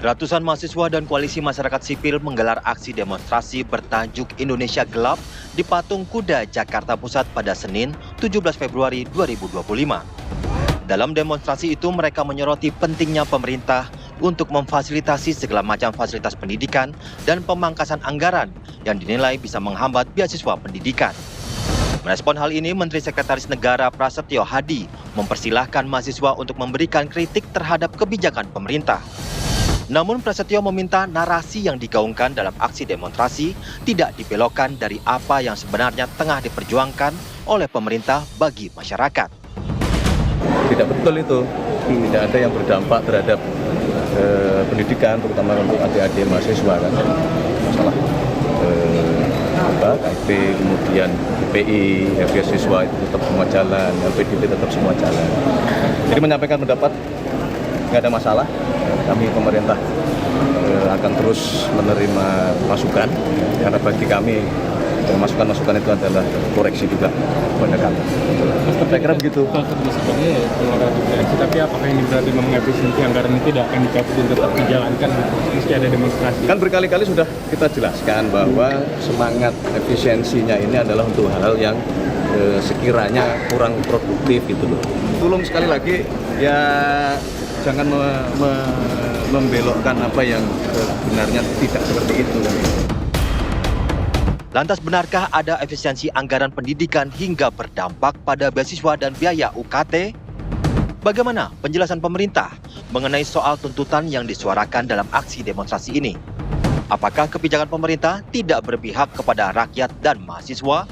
Ratusan mahasiswa dan koalisi masyarakat sipil menggelar aksi demonstrasi bertajuk Indonesia Gelap di Patung Kuda, Jakarta Pusat pada Senin, 17 Februari 2025. Dalam demonstrasi itu mereka menyoroti pentingnya pemerintah untuk memfasilitasi segala macam fasilitas pendidikan dan pemangkasan anggaran yang dinilai bisa menghambat beasiswa pendidikan. Merespon hal ini, Menteri Sekretaris Negara Prasetyo Hadi mempersilahkan mahasiswa untuk memberikan kritik terhadap kebijakan pemerintah. Namun Prasetyo meminta narasi yang digaungkan dalam aksi demonstrasi tidak dibelokkan dari apa yang sebenarnya tengah diperjuangkan oleh pemerintah bagi masyarakat. Tidak betul itu, tidak ada yang berdampak terhadap pendidikan, terutama untuk adik-adik mahasiswa kan. Masalah KIP, kemudian IPI, beasiswa itu tetap semua jalan, LPDP tetap semua jalan. Jadi menyampaikan pendapat nggak ada masalah. Kami pemerintah akan terus menerima masukan, karena bagi kami masukan-masukan itu adalah koreksi juga kepada kami. Saya kira begitu. Sebenarnya ya pengeluaran koreksi, tapi apakah ini berarti mengefisiensi anggaran itu tidak akan dicabut dan tetap dijalankan meski ada demonstrasi? Kan berkali-kali sudah kita jelaskan bahwa semangat efisiensinya ini adalah untuk hal-hal yang sekiranya kurang produktif gitu loh. Tolong sekali lagi ya jangan membelokkan apa yang sebenarnya tidak seperti itu. Lantas benarkah ada efisiensi anggaran pendidikan hingga berdampak pada beasiswa dan biaya UKT? Bagaimana penjelasan pemerintah mengenai soal tuntutan yang disuarakan dalam aksi demonstrasi ini? Apakah kebijakan pemerintah tidak berpihak kepada rakyat dan mahasiswa?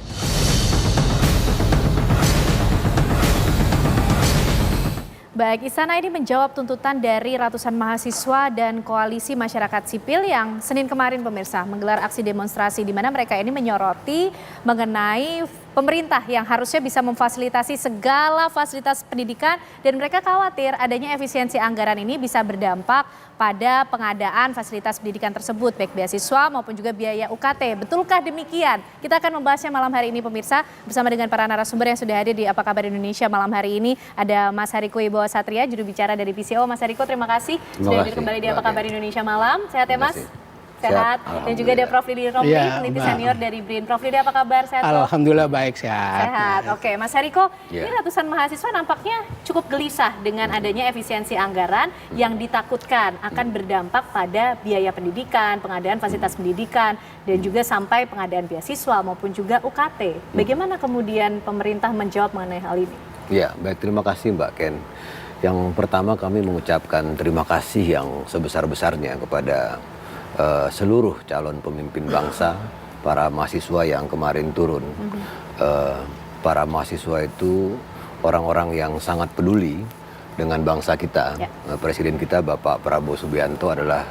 Baik, Istana ini menjawab tuntutan dari ratusan mahasiswa dan koalisi masyarakat sipil yang Senin kemarin pemirsa menggelar aksi demonstrasi di mana mereka ini menyoroti mengenai pemerintah yang harusnya bisa memfasilitasi segala fasilitas pendidikan dan mereka khawatir adanya efisiensi anggaran ini bisa berdampak pada pengadaan fasilitas pendidikan tersebut baik beasiswa maupun juga biaya UKT. Betulkah demikian? Kita akan membahasnya malam hari ini pemirsa bersama dengan para narasumber yang sudah hadir di Apa Kabar Indonesia malam hari ini. Ada Mas Hariko Wibowo Satria, juru bicara dari PCO. Mas Hariko, terima kasih sudah hadir kembali di Apa Kabar Indonesia malam. Sehat ya Mas? Sehat. Dan juga ada Prof. Didi Romli, peneliti senior dari BRIN. Prof. Didi, apa kabar? Sehat? Alhamdulillah baik, sehat. Sehat. Oke, Mas Hariko, ini ratusan mahasiswa nampaknya cukup gelisah dengan adanya efisiensi anggaran yang ditakutkan akan berdampak pada biaya pendidikan, pengadaan fasilitas pendidikan, dan juga sampai pengadaan beasiswa maupun juga UKT. Bagaimana kemudian pemerintah menjawab mengenai hal ini? Ya, baik, terima kasih Mbak Ken. Yang pertama kami mengucapkan terima kasih yang sebesar-besarnya kepada seluruh calon pemimpin bangsa, para mahasiswa yang kemarin turun. Para mahasiswa itu orang-orang yang sangat peduli dengan bangsa kita. Presiden kita Bapak Prabowo Subianto adalah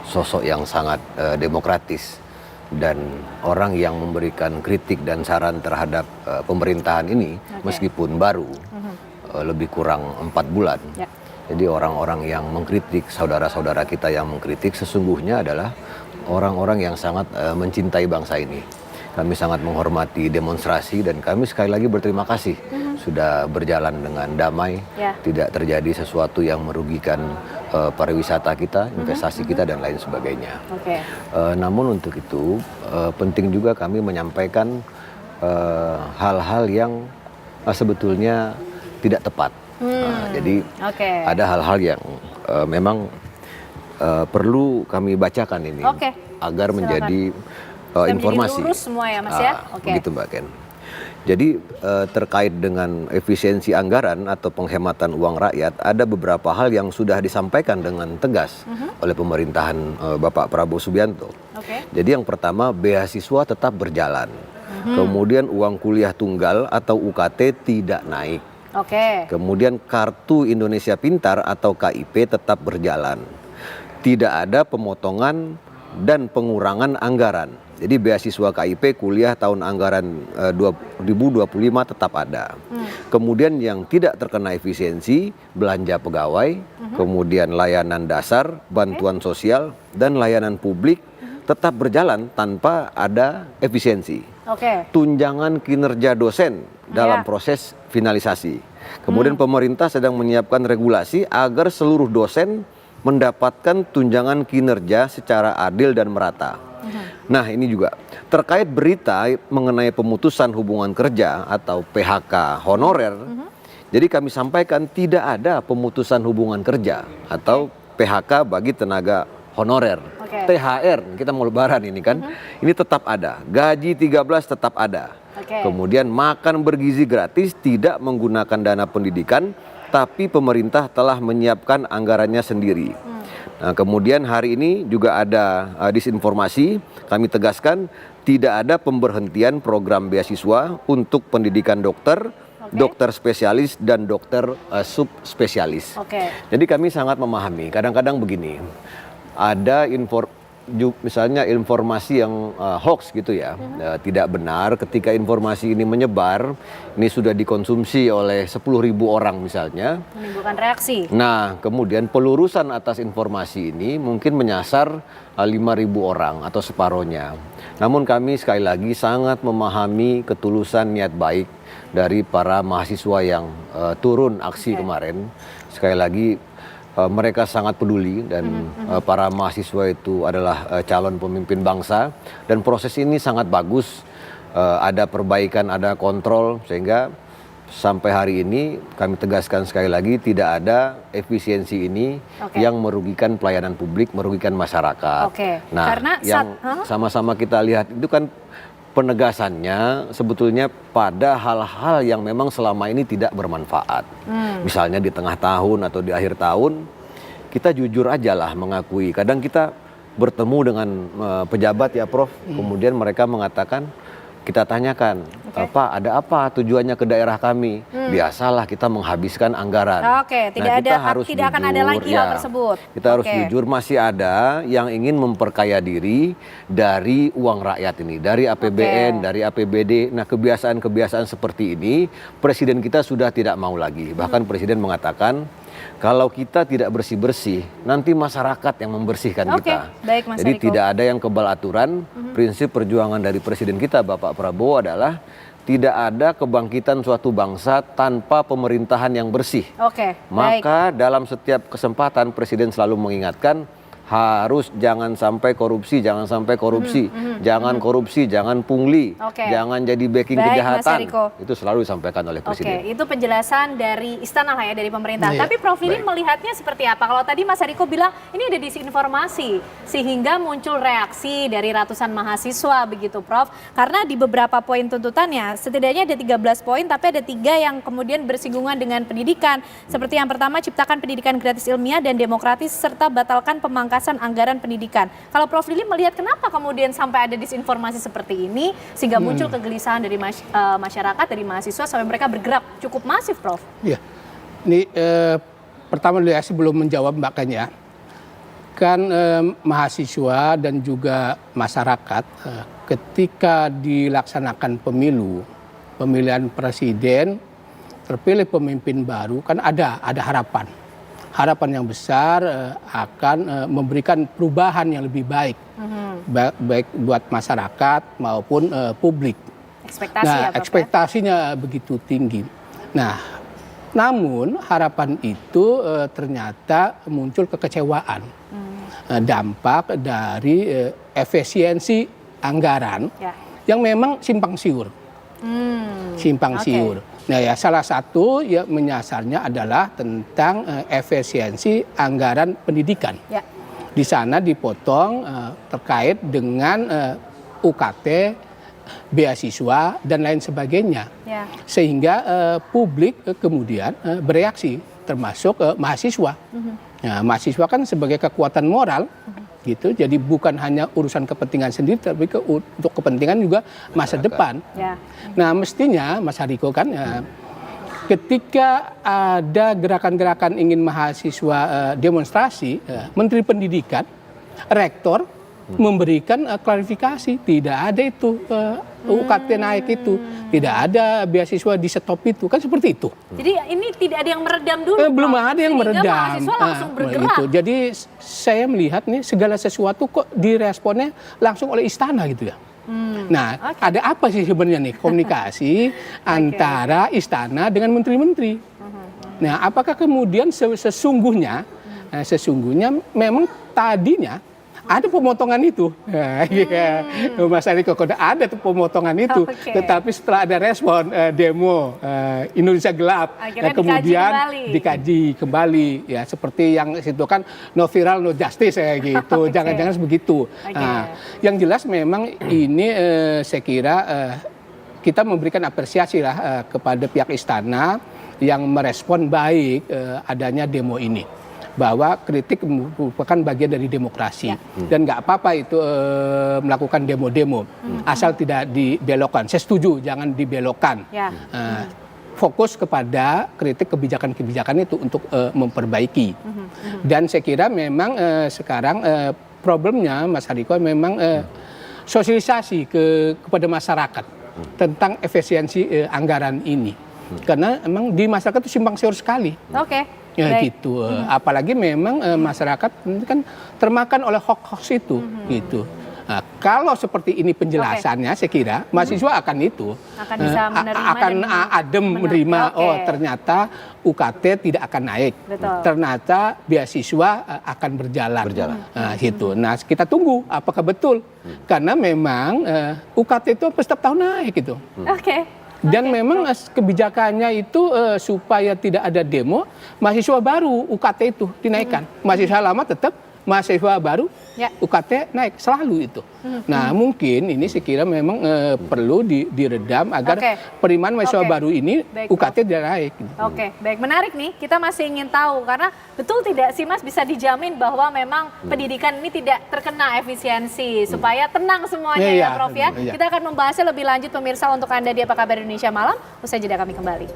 sosok yang sangat demokratis dan orang yang memberikan kritik dan saran terhadap pemerintahan ini meskipun baru lebih kurang 4 bulan. Jadi orang-orang yang mengkritik, saudara-saudara kita yang mengkritik sesungguhnya adalah orang-orang yang sangat mencintai bangsa ini. Kami sangat menghormati demonstrasi dan kami sekali lagi berterima kasih sudah berjalan dengan damai, tidak terjadi sesuatu yang merugikan pariwisata kita, investasi kita dan lain sebagainya. Namun untuk itu penting juga kami menyampaikan hal-hal yang sebetulnya tidak tepat. Jadi ada hal-hal yang memang perlu kami bacakan ini agar menjadi informasi. Lurus semua ya Mas ya? Begitu Mbak Ken. Jadi terkait dengan efisiensi anggaran atau penghematan uang rakyat, ada beberapa hal yang sudah disampaikan dengan tegas oleh pemerintahan Bapak Prabowo Subianto. Jadi yang pertama, beasiswa tetap berjalan. Kemudian uang kuliah tunggal atau UKT tidak naik. Kemudian kartu Indonesia Pintar atau KIP tetap berjalan. Tidak ada pemotongan dan pengurangan anggaran. Jadi beasiswa KIP kuliah tahun anggaran 2025 tetap ada. Kemudian yang tidak terkena efisiensi, belanja pegawai, kemudian layanan dasar, bantuan sosial, dan layanan publik tetap berjalan tanpa ada efisiensi. Tunjangan kinerja dosen dalam proses finalisasi. Kemudian pemerintah sedang menyiapkan regulasi agar seluruh dosen mendapatkan tunjangan kinerja secara adil dan merata. Nah, ini juga terkait berita mengenai pemutusan hubungan kerja atau PHK honorer. Jadi kami sampaikan tidak ada pemutusan hubungan kerja atau PHK bagi tenaga honorer. THR, kita mau lebaran ini kan, ini tetap ada. Gaji 13 tetap ada. Kemudian makan bergizi gratis, tidak menggunakan dana pendidikan, tapi pemerintah telah menyiapkan anggarannya sendiri. Nah, kemudian hari ini juga ada disinformasi, kami tegaskan tidak ada pemberhentian program beasiswa untuk pendidikan dokter, dokter spesialis dan dokter subspesialis. Jadi kami sangat memahami, kadang-kadang begini, ada misalnya informasi yang hoax gitu ya, tidak benar. Ketika informasi ini menyebar, ini sudah dikonsumsi oleh 10.000 orang misalnya. Menimbulkan reaksi. Nah, kemudian pelurusan atas informasi ini mungkin menyasar 5.000 orang atau separohnya. Namun kami sekali lagi sangat memahami ketulusan niat baik dari para mahasiswa yang turun aksi kemarin. Sekali lagi mereka sangat peduli dan para mahasiswa itu adalah calon pemimpin bangsa dan proses ini sangat bagus, ada perbaikan, ada kontrol, sehingga sampai hari ini kami tegaskan sekali lagi tidak ada efisiensi ini yang merugikan pelayanan publik, merugikan masyarakat. Nah, karena yang sama-sama kita lihat itu kan penegasannya sebetulnya pada hal-hal yang memang selama ini tidak bermanfaat. Misalnya di tengah tahun atau di akhir tahun, kita jujur aja lah mengakui. Kadang kita bertemu dengan pejabat ya Prof, kemudian mereka mengatakan, kita tanyakan, Pak ada apa tujuannya ke daerah kami? Biasalah kita menghabiskan anggaran. Tidak akan ada lagi hal tersebut. Kita harus jujur, masih ada yang ingin memperkaya diri dari uang rakyat ini, dari APBN, dari APBD. Nah, kebiasaan-kebiasaan seperti ini Presiden kita sudah tidak mau lagi. Bahkan Presiden mengatakan, kalau kita tidak bersih-bersih, nanti masyarakat yang membersihkan kita. Baik, Mas Jadi Hariko. tidak ada yang kebal aturan. Prinsip perjuangan dari Presiden kita, Bapak Prabowo, adalah tidak ada kebangkitan suatu bangsa tanpa pemerintahan yang bersih. Maka dalam setiap kesempatan Presiden selalu mengingatkan, harus jangan sampai korupsi, jangan sampai korupsi, jangan korupsi, jangan pungli, jangan jadi backing kejahatan. Itu selalu disampaikan oleh Presiden. Itu penjelasan dari istana lah ya, dari pemerintah. Tapi Prof Lili melihatnya seperti apa? Kalau tadi Mas Hariko bilang ini ada disinformasi sehingga muncul reaksi dari ratusan mahasiswa begitu Prof. Karena di beberapa poin tuntutannya setidaknya ada 13 poin tapi ada 3 yang kemudian bersinggungan dengan pendidikan. Seperti yang pertama, ciptakan pendidikan gratis ilmiah dan demokratis serta batalkan pemangkasan anggaran pendidikan. Kalau Prof Lili melihat kenapa kemudian sampai ada disinformasi seperti ini sehingga muncul kegelisahan dari masyarakat, dari mahasiswa sampai mereka bergerak cukup masif, Prof? Iya, ini pertama saya sebelum menjawab Mbak Ken ya, kan mahasiswa dan juga masyarakat ketika dilaksanakan pemilihan presiden, terpilih pemimpin baru, kan ada harapan. Harapan yang besar akan memberikan perubahan yang lebih baik, baik buat masyarakat maupun publik. Ekspektasinya begitu tinggi. Nah, namun harapan itu ternyata muncul kekecewaan, dampak dari efisiensi anggaran yang memang simpang siur. Nah ya, salah satu ya menyasarnya adalah tentang efisiensi anggaran pendidikan. Di sana dipotong terkait dengan UKT, beasiswa dan lain sebagainya. Sehingga publik kemudian bereaksi, termasuk mahasiswa. Nah, mahasiswa kan sebagai kekuatan moral gitu, jadi bukan hanya urusan kepentingan sendiri tapi untuk kepentingan juga masa depan. Nah, mestinya Mas Hariko kan ketika ada gerakan-gerakan ingin mahasiswa demonstrasi, Menteri Pendidikan, Rektor memberikan klarifikasi, tidak ada itu UKT naik itu, tidak ada beasiswa di stop itu, kan seperti itu. Jadi ini tidak ada yang meredam dulu. Belum ada yang meredam. Mahasiswa langsung bergerak. Gitu. Jadi saya melihat nih segala sesuatu kok diresponnya langsung oleh istana gitu ya. Nah, ada apa sih sebenarnya nih komunikasi antara istana dengan menteri-menteri? Nah, apakah kemudian sesungguhnya sesungguhnya memang tadinya ada pemotongan itu. Mas Ariko, ada tuh pemotongan itu. Tetapi setelah ada respon demo Indonesia Gelap, kemudian dikaji kembali. Ya, seperti yang itu kan no viral no justice gitu. Jangan-jangan begitu. Nah, yang jelas memang ini saya kira kita memberikan apresiasi lah kepada pihak istana yang merespon baik adanya demo ini. Bahwa kritik merupakan bagian dari demokrasi. Dan nggak apa-apa itu melakukan demo-demo. Asal tidak dibelokkan. Saya setuju, jangan dibelokkan. Fokus kepada kritik kebijakan-kebijakan itu untuk memperbaiki. Dan saya kira memang sekarang problemnya Mas Hariko memang sosialisasi kepada masyarakat tentang efisiensi anggaran ini. Karena memang di masyarakat itu simpang siur sekali. Ya gitu, apalagi memang masyarakat kan termakan oleh hoax itu, gitu. Nah, kalau seperti ini penjelasannya, saya kira mahasiswa akan bisa menerima adem menerima. Oh ternyata UKT tidak akan naik, ternyata beasiswa akan berjalan. Nah, gitu. Nah kita tunggu apakah betul, karena memang UKT itu setiap tahun naik gitu. Dan memang kebijakannya itu supaya tidak ada demo, mahasiswa baru UKT itu dinaikkan. Mahasiswa lama tetap, mahasiswa baru UKT naik, selalu itu. Nah mungkin ini saya kira memang perlu diredam agar penerimaan mahasiswa baru ini UKT tidak naik. Baik, menarik nih, kita masih ingin tahu karena betul tidak sih Mas bisa dijamin bahwa memang pendidikan ini tidak terkena efisiensi supaya tenang semuanya ya Prof ya. Kita akan membahasnya lebih lanjut pemirsa untuk Anda di Apa Kabar Indonesia Malam, usai jeda kami kembali.